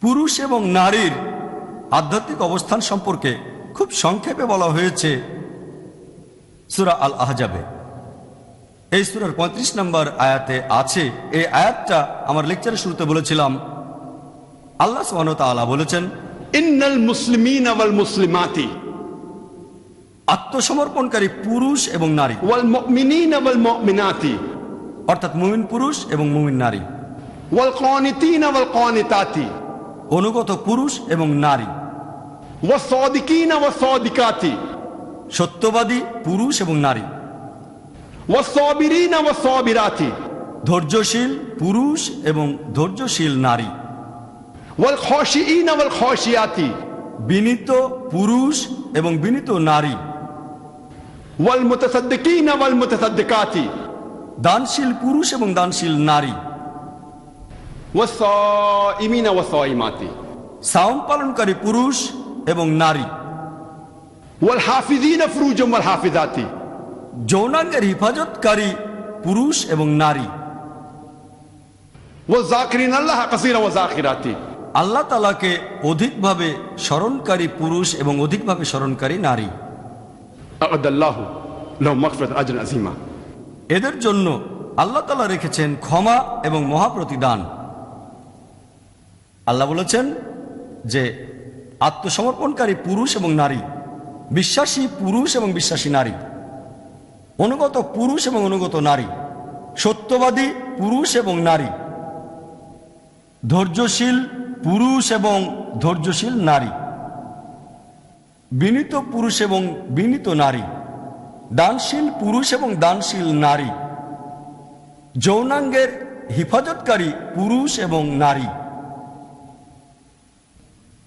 পুরুষ এবং নারীর আধ্যাত্মিক অবস্থান সম্পর্কে খুব সংক্ষেপে বলা হয়েছে সূরা আল আহজাবে। এই সূরার ৩৫ নম্বর আয়াতে আছে। এই আয়াতটা আমার লেকচারের শুরুতে বলেছিলাম। আল্লাহ সুবহানাহু ওয়া তাআলা বলেছেন, ইন্নাল মুসলিমিনা ওয়াল মুসলিমাতি, আত্মসমর্পণকারী পুরুষ এবং নারী, ওয়াল মুমিনিনা ওয়াল মুমিনাতি, অর্থাৎ মুমিন পুরুষ এবং মুমিন নারী, ওয়াল কানিতিনা ওয়াল কানিতাতি, অনুগত পুরুষ এবং নারী, ওয়াস সাদিকিনা ওয়াস সাদিকাতি, সত্যবাদী পুরুষ এবং নারী, ওয়াস সাবিরিনা ওয়াস সাবিরাতি, ধৈর্যশীল পুরুষ এবং ধৈর্যশীল নারী, ওয়াল খাশিইনা ওয়াল খাশিয়াতি, বিনীত পুরুষ এবং বিনীত নারী, ওয়াল মুতাসাদ্দিকিনা ওয়াল মুতাসাদ্দিকাতি, দানশীল পুরুষ এবং দানশীল নারী, ওয়াস সাইমিনা ওয়াস সাইমাতি, সাওম পালনকারী পুরুষ এবং নারী, ওয়াল হাফিজিনা ফুরুজাম ওয়াল হাফিজাতি, যৌনাঙ্গের হিফাজতকারী পুরুষ এবং নারী, ওয়াল যাকিরিনা আল্লাহ কাসীরা ওয়া যাকিরাতি, আল্লাহ তাআলাকে অধিকভাবে স্মরণকারী পুরুষ এবং অধিকভাবে স্মরণকারী নারী। আ'আদাল্লাহু লাহুম মাগফিরাতান আজরান আযীমা। এদের জন্য আল্লাহ তাআলা রেখেছেন ক্ষমা এবং মহাপ্রতিদান। আল্লাহ বলেছেন যে আত্মসমর্পণকারী পুরুষ এবং নারী, বিশ্বাসী পুরুষ এবং বিশ্বাসী নারী, অনুগত পুরুষ এবং অনুগত নারী, সত্যবাদী পুরুষ এবং নারী, ধৈর্যশীল পুরুষ এবং ধৈর্যশীল নারী, বিনীত পুরুষ এবং বিনীত নারী, দানশীল পুরুষ এবং দানশীল নারী, যৌনাঙ্গের হিফাজতকারী পুরুষ এবং নারী,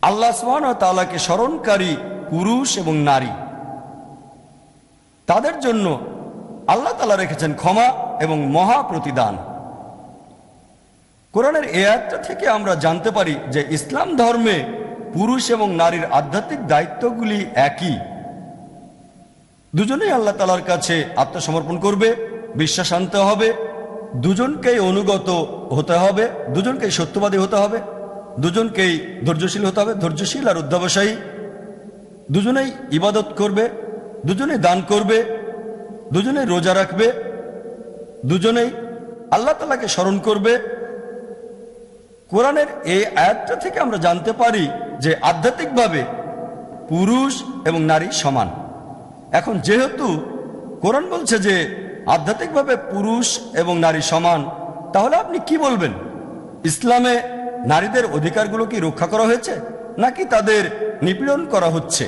আল্লাহ সুবহানাহু ওয়া তাআলাকে স্মরণকারী পুরুষ এবং নারী। তাদের জন্য আল্লাহ তাআলা রেখেছেন ক্ষমা এবং মহা প্রতিদান। কোরআনের এই আয়াতটা থেকে আমরা জানতে পারি যে ইসলাম ধর্মে পুরুষ এবং নারীর আধ্যাত্মিক দায়িত্বগুলি একই। দুজনেই আল্লাহ তাআলার কাছে আত্মসমর্পণ করবে, বিশ্বাস আনতে হবে, দুজনকেই অনুগত হতে হবে, দুজনকেই সত্যবাদী হতে হবে, দুজনকেই ধৈর্যশীল হতে হবে, ধৈর্যশীল আর অধ্যবসায়ী, দুজনেই ইবাদত করবে, দুজনেই দান করবে, দুজনেই রোজা রাখবে, দুজনেই আল্লাহ তাআলাকে স্মরণ করবে। কোরআনের এই আয়াতটা থেকে আমরা জানতে পারি যে আধ্যাত্মিকভাবে পুরুষ এবং নারী সমান। এখন যেহেতু কোরআন বলছে যে আধ্যাত্মিকভাবে পুরুষ এবং নারী সমান, তাহলে আপনি কি বলবেন? ইসলামে নারীদের অধিকারগুলো কি রক্ষা করা হয়েছে নাকি তাদের নিপীড়ন করা হচ্ছে?